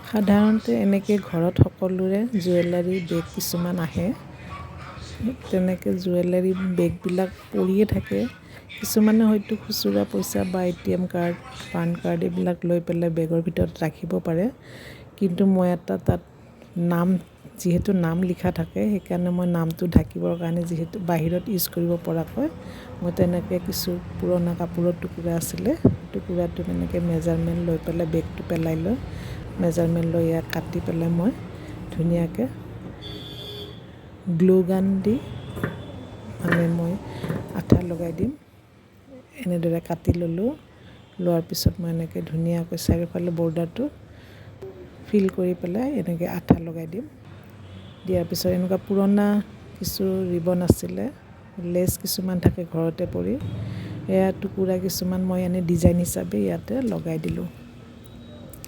সাধাৰণতে এনেকৈ ঘৰত সকলোৰে জুৱেলাৰী বেগ কিছুমান আহে। তেনেকৈ জুৱেলাৰী বেগবিলাক পৰিয়ে থাকে। কিছুমানে হয়তো খুচুৰা পইচা বা ATM কাৰ্ড, পান কাৰ্ড এইবিলাক লৈ পেলাই বেগৰ ভিতৰত ৰাখিব পাৰে। কিন্তু মই এটা তাত যিহেতু নাম লিখা থাকে, সেইকাৰণে মই নামটো ঢাকিবৰ কাৰণে যিহেতু বাহিৰত ইউজ কৰিব পৰাকৈ মই তেনেকৈ কিছু পুৰণা কাপোৰৰ টুকুৰা আছিলে, টুকুৰাটো তেনেকৈ মেজাৰমেণ্ট লৈ পেলাই বেগটো পেলাই লৈ মেজাৰমেণ্ট লৈ ইয়াক কাটি পেলাই মই ধুনীয়াকৈ গ্লু গান দি মই আঠা লগাই দিম। এনেদৰে কাটি ল'লোঁ। লোৱাৰ পিছত মই এনেকৈ ধুনীয়াকৈ চাৰিওফালে বৰ্ডাৰটো ফিল কৰি পেলাই এনেকৈ আঠা লগাই দিম। দিয়াৰ পিছত এনেকুৱা পুৰণা কিছু ৰিবন আছিলে, লেচ কিছুমান থাকে ঘৰতে পৰি, এয়া টুকুৰা কিছুমান মই এনেই ডিজাইন হিচাপে ইয়াতে লগাই দিলোঁ।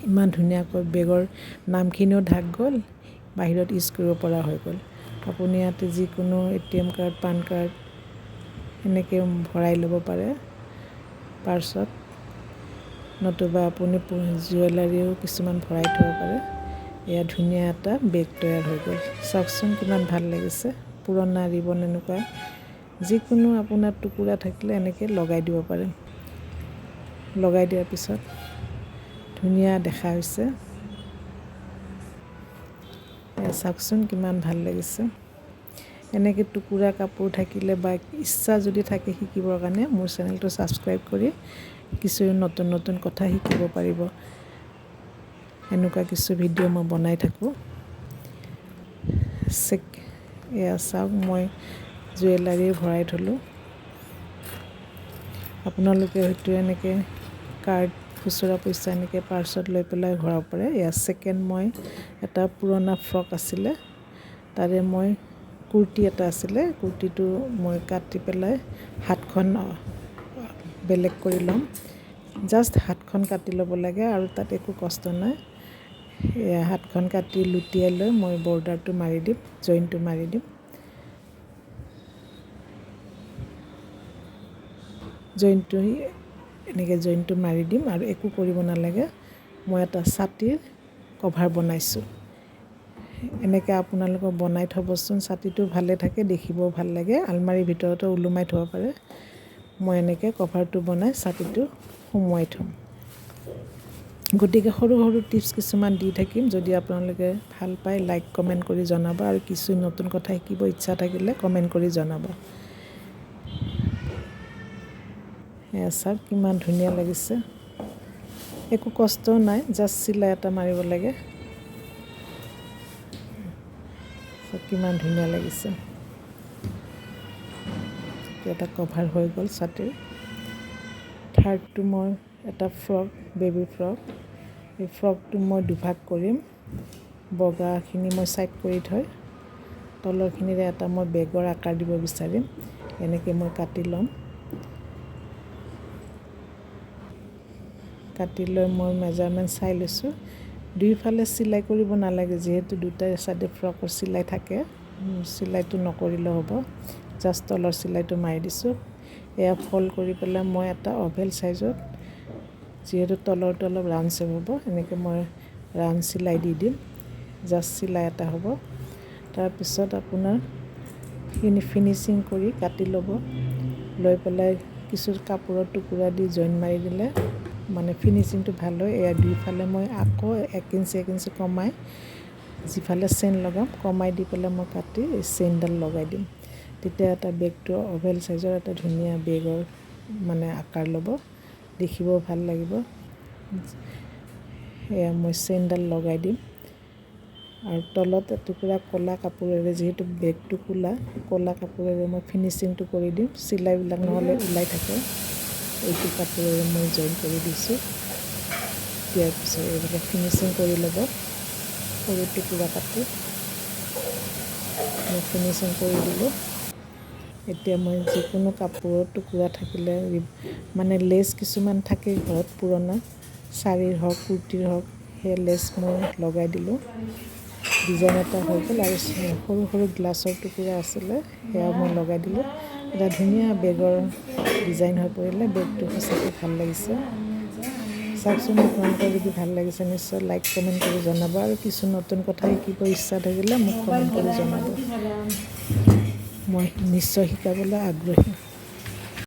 ইমান ধুনীয়াকৈ বেগৰ নামখিনিও ঢাক গ'ল, বাহিৰত ইউজ কৰিব পৰা হৈ গ'ল। আপুনি ইয়াতে যিকোনো ATM কাৰ্ড, পান কাৰ্ড এনেকৈ ভৰাই ল'ব পাৰে পাৰ্চত, নতুবা আপুনি জুৱেলাৰীও কিছুমান ভৰাই থ'ব পাৰে। এয়া ধুনীয়া এটা বেগ তৈয়াৰ হৈ গ'ল। চাওকচোন কিমান ভাল লাগিছে। পুৰণা ৰিবন এনেকুৱা যিকোনো আপোনাৰ টুকুৰা থাকিলে এনেকৈ লগাই দিব পাৰে। লগাই দিয়াৰ পিছত ধুনীয়া দেখা হৈছে। চাওকচোন কিমান ভাল লাগিছে। এনেকৈ টুকুৰা কাপোৰ থাকিলে বা ইচ্ছা যদি থাকে শিকিবৰ কাৰণে মোৰ চেনেলটো ছাবস্ক্ৰাইব কৰি কিছু নতুন নতুন কথা শিকিব পাৰিব। এনেকুৱা কিছু ভিডিঅ' মই বনাই থাকোঁ। এয়া চাওক, মই জুৱেলাৰী ভৰাই থ'লোঁ। আপোনালোকে হয়তো এনেকৈ কাৰ্ড, খুচুৰা পইচা এনেকৈ পাৰ্চত লৈ পেলাই ভৰাব পাৰে। এয়া ছেকেণ্ড, মই এটা পুৰণা ফ্ৰক আছিলে, তাৰে মই কুৰ্তি এটা আছিলে, কুৰ্তিটো মই কাটি পেলাই হাতখন বেলেগ কৰি ল'ম। জাষ্ট হাতখন কাটি ল'ব লাগে আৰু তাত একো কষ্ট নাই। এয়া হাতখন কাটি লুটিয়াই লৈ মই বৰ্ডাৰটো মাৰি দিম, জইনটো মাৰি দিম। এনেকৈ জইনটো মাৰি দিম আৰু একো কৰিব নালাগে। মই এটা ছাতিৰ কভাৰ বনাইছোঁ। এনেকৈ আপোনালোকক বনাই থ'বচোন, ছাতিটো ভালে থাকে, দেখিবও ভাল লাগে, আলমাৰীৰ ভিতৰতো ওলোমাই থ'ব পাৰে। মই এনেকৈ কভাৰটো বনাই ছাতিটো সুমুৱাই থ'ম। গতিকে সৰু সৰু টিপছ কিছুমান দি থাকিম। যদি আপোনালোকে ভাল পায় লাইক কমেণ্ট কৰি জনাব, আৰু কিছু নতুন কথা শিকিব ইচ্ছা থাকিলে কমেণ্ট কৰি জনাব। এয়া চাওক কিমান ধুনীয়া লাগিছে। একো কষ্টও নাই, জাষ্ট চিলাই এটা মাৰিব লাগে। কিমান ধুনীয়া লাগিছে। এটা কভাৰ হৈ গ'ল ছাতিৰ। থাৰ্ডটো মই এটা ফ্ৰক, বেবী ফ্ৰক, এই ফ্ৰকটো মই দুভাগ কৰিম। বগাখিনি মই ছাইড কৰি থৈ তলৰখিনিৰে এটা মই বেগৰ আকাৰ দিব বিচাৰিম। এনেকৈ মই কাটি ল'ম। কাটি লৈ মই মেজাৰমেণ্ট চাই লৈছোঁ। দুয়োফালে চিলাই কৰিব নালাগে, যিহেতু দুটা চাইডে ফ্ৰকৰ চিলাই থাকে, চিলাইটো নকৰিলেও হ'ব। জাষ্ট তলৰ চিলাইটো মাৰি দিছোঁ। এয়া ফল্ড কৰি পেলাই মই এটা অভেল চাইজত, যিহেতু তলৰটো অলপ ৰাউণ্ড শ্বেপ হ'ব, এনেকৈ মই ৰাউণ্ড চিলাই দি দিম। জাষ্ট চিলাই এটা হ'ব। তাৰপিছত আপোনাৰ ফিনিচিং কৰি কাটি ল'ব। লৈ পেলাই কিছু কাপোৰৰ টুকুৰা দি জইন মাৰি দিলে মানে ফিনিচিংটো ভাল হয়। এয়া দুইফালে মই আকৌ 1 ইঞ্চি কমাই, যিফালে চেইন লগাম কমাই দি পেলাই মই কাটি চেইনডাল লগাই দিম। তেতিয়া এটা বেগটো অভেল চাইজৰ এটা ধুনীয়া বেগৰ আকাৰ ল'ব, দেখিবও ভাল লাগিব। এয়া মই চেইনডাল লগাই দিম আৰু তলত এটুকুৰা ক'লা কাপোৰেৰে, যিহেতু বেগটো ক'লা কাপোৰেৰে মই ফিনিচিংটো কৰি দিম। চিলাইবিলাক নহ'লে ওলাই থাকে। এইটো কাপোৰেৰে মই জইন কৰি দিছোঁ। দিয়াৰ পিছত এইবিলাক ফিনিচিং কৰি ল'ব। সৰু টুকুৰা কাটি মই ফিনিচিং কৰি দিলোঁ। এতিয়া মই যিকোনো কাপোৰৰ টুকুৰা থাকিলে, লেচ কিছুমান থাকে ঘৰত পুৰণা, শাড়ীৰ হওক, কুৰ্তিৰ হওক, সেই লেচ মই লগাই দিলোঁ। ডিজাইন এটা হৈ গ'ল। আৰু সৰু সৰু গ্লাছৰ টুকুৰা আছিলে, সেয়া মই লগাই দিলোঁ। এটা ধুনীয়া বেগৰ ডিজাইন হৈ পৰিলে। বেগটো সঁচাকৈ ভাল লাগিছে। চাওকচোন, আপোনালোকৰ যদি ভাল লাগিছে নিশ্চয় লাইক কমেণ্ট কৰি জনাব, আৰু কিছু নতুন কথা শিকিব ইচ্ছা থাকিলে মোক কমেণ্ট কৰি জনাব, মই নিশ্চয় শিকাবলৈ আগ্ৰহী।